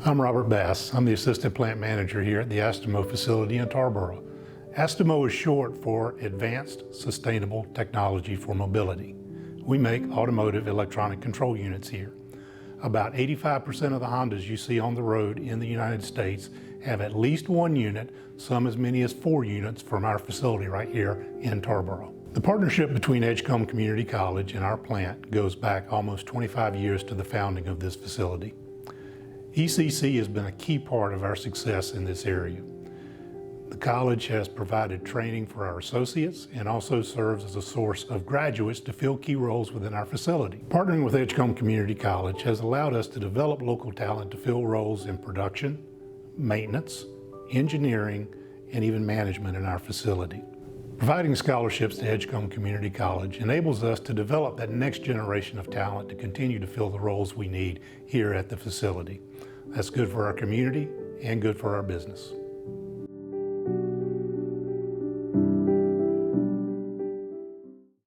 I'm Robert Bass. I'm the Assistant Plant Manager here at the Astemo facility in Tarboro. Astemo is short for Advanced Sustainable Technology for Mobility. We make automotive electronic control units here. About 85% of the Hondas you see on the road in the United States have at least one unit, some as many as 4 units from our facility right here in Tarboro. The partnership between Edgecombe Community College and our plant goes back almost 25 years to the founding of this facility. ECC has been a key part of our success in this area. The college has provided training for our associates and also serves as a source of graduates to fill key roles within our facility. Partnering with Edgecombe Community College has allowed us to develop local talent to fill roles in production, maintenance, engineering, and even management in our facility. Providing scholarships to Edgecombe Community College enables us to develop that next generation of talent to continue to fill the roles we need here at the facility. That's good for our community and good for our business.